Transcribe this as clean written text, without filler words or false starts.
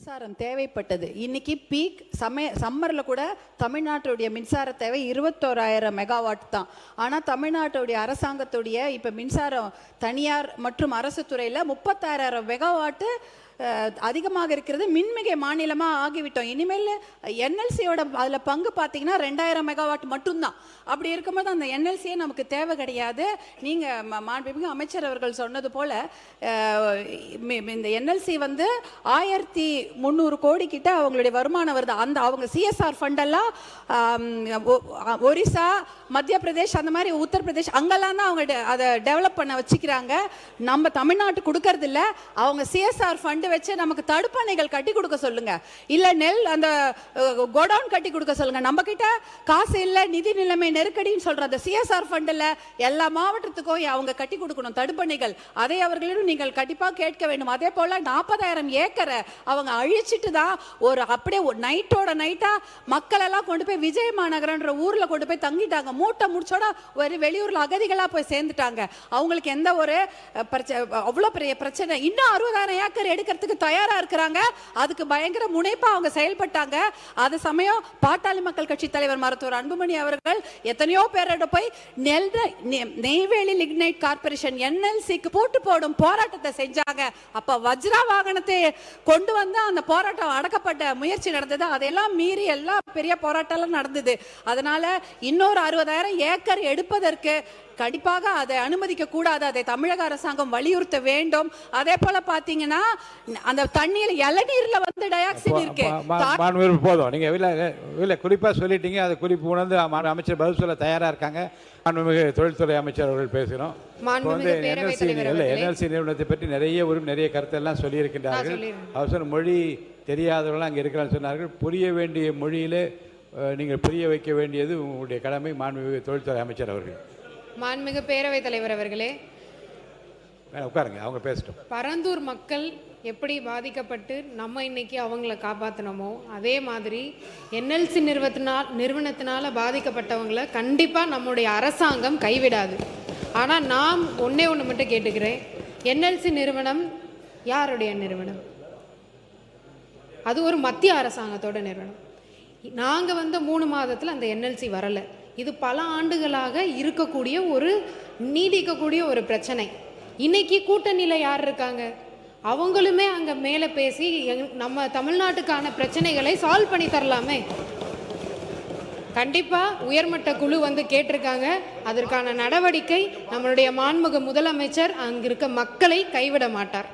மின்சாரம் தேவைப்பட்டது. இன்னைக்கு பீக் சம்மரில் கூட தமிழ்நாட்டுடைய மின்சார தேவை 21,000 மெகாவாட் தான். ஆனால் தமிழ்நாட்டுடைய அரசாங்கத்துடைய இப்போ மின்சாரம் தனியார் மற்றும் அரசு துறையில் 36,000 மெகாவாட்டு அதிகமாக இருக்கிறது. மின்மிகை மாநிலமாக ஆகிவிட்டோம். இனிமேல் என்எல்சியோட அதில் பங்கு பார்த்தீங்கன்னா 2,000 மெகாவாட் மட்டும்தான். அப்படி இருக்கும்போது அந்த என்எல்சியே நமக்கு தேவை கிடையாது. நீங்கள் மாண்புமிகு அமைச்சர் அவர்கள் சொன்னது போல் இந்த என்எல்சி 1,300 கோடி கிட்ட அவங்களுடைய வருமானம் வருது. அந்த அவங்க சிஎஸ்ஆர் ஃபண்டெல்லாம் ஒரிசா, மத்திய பிரதேஷ், அந்த மாதிரி உத்தரப்பிரதேஷ் அங்கெல்லாம் தான் அவங்க அதை டெவலப் பண்ண வச்சுக்கிறாங்க. நம்ம தமிழ்நாட்டு கொடுக்கறது இல்லை. அவங்க சிஎஸ்ஆர் ஃபண்டு வச்சு நமக்கு தடுப்பணைகள் கட்டி கொடுக்க சொல்லுங்க, இல்ல நெல் அந்த கோடவுன் கட்டி கொடுக்க சொல்லுங்க. நம்ம கிட்ட காசு இல்ல, நிதி நிலைமை நெருக்கடின்னு சொல்ற அந்த சிஎஸ்ஆர் ஃபண்ட்ல எல்லா மாவட்டத்துக்கும் அவங்க கட்டி கொடுக்கணும் தடுப்பணைகள். அதை அவர்களிடம் நீங்கள் கண்டிப்பா கேட்க வேண்டும். அதே போல 40,000 ஏக்கரை அவங்க அழிச்சிட்டு தான் ஒரு அப்படியே நைட்டோட நைட்டா மக்கள் எல்லாம் கொண்டு போய் விஜய மாநகரன்ற ஊர்ல கொண்டு போய் தங்கிட்டாங்க. மூட்டை முடிச்சோட ஒரு வெளியூர்ல அகதிகளா போய் சேர்ந்துட்டாங்க. அவங்களுக்கு எந்த ஒரு அவ்வளவு பெரிய பிரச்சனை. இன்னும் 60,000 ஏக்கர் எடுக்க தயாரா இருக்கிறாங்க. அதுக்கு பயங்கர முனைப்பா அவங்க செயல்பட்டாங்க. அது சமயம் பாட்டாளி மக்கள் கட்சி தலைவர் மருத்துவர் அன்புமணி அவர்கள் எத்தனையோ பேரோட போய் நெய்வேலி லிக்னைட் கார்பரேஷன் என்எல்சிக்கு போட்டு போடும் போராட்டத்தை செஞ்சாங்க. அப்ப வஜ்ரா வாகனத்தை கொண்டு வந்து அந்த போராட்டம் அடக்கப்பட்ட முயற்சி நடந்தது. அதெல்லாம் மீறி எல்லாம் பெரிய போராட்டம் நடந்தது. அதனால இன்னொரு 60,000 ஏக்கர் எடுப்பதற்கு கண்டிப்பாக அதை அனுமதிக்க கூடாது. அதை தமிழக அரசாங்கம் வலியுறுத்த வேண்டும். அதே போல பாத்தீங்கன்னா அந்த தண்ணீர் இளநீர்ல டயாக்சின் இருக்கு. போதும், நீங்க குறிப்பா சொல்லிட்டீங்க. அதை குறிப்பு உணர்ந்து அமைச்சர் பதில் சொல்ல தயாரா இருக்காங்க. மாண்புமிகு தொழில்துறை அமைச்சர் அவர்கள் பேசுகிறோம். என்எல்சி நிறுவனத்தை பற்றி நிறைய கருத்தெல்லாம் சொல்லியிருக்கின்றார்கள். அவசர மொழி தெரியாதவர்கள் அங்கே இருக்கிறான்னு சொன்னார்கள். புரிய வேண்டிய மொழியிலே நீங்கள் புரிய வைக்க வேண்டியது உங்களுடைய கடமை. மாண்புமிகு தொழில்துறை அமைச்சர் அவர்கள். மாண்புமிகு பேரவைத் தலைவர் அவர்களே, உட்காருங்க, அவங்க பேசட்டும். பரந்தூர் மக்கள் எப்படி பாதிக்கப்பட்டு நம்ம இன்னைக்கு அவங்கள காப்பாற்றினோமோ அதே மாதிரி என்எல்சி நிறுவனத்தினால பாதிக்கப்பட்டவங்களை கண்டிப்பாக நம்முடைய அரசாங்கம் கைவிடாது. ஆனால் நான் ஒன்று மட்டும் கேட்டுக்கிறேன். என்எல்சி நிறுவனம் யாருடைய நிறுவனம்? அது ஒரு மத்திய அரசாங்கத்தோட நிறுவனம். நாங்கள் 3 மாதத்தில் அந்த என்எல்சி வரலை. இது பல ஆண்டுகளாக நீடிக்கக்கூடிய ஒரு பிரச்சனை. இன்னைக்கு கூட்டணியில் யார் இருக்காங்க? அவங்களுமே அங்கே மேலே பேசி நம்ம தமிழ்நாட்டுக்கான பிரச்சனைகளை சால்வ் பண்ணி தரலாமே. கண்டிப்பாக உயர்மட்ட குழு கேட்டிருக்காங்க. அதற்கான நடவடிக்கை நம்மளுடைய மாண்புமிகு முதலமைச்சர் அங்கே இருக்க மக்களை கைவிட மாட்டார்.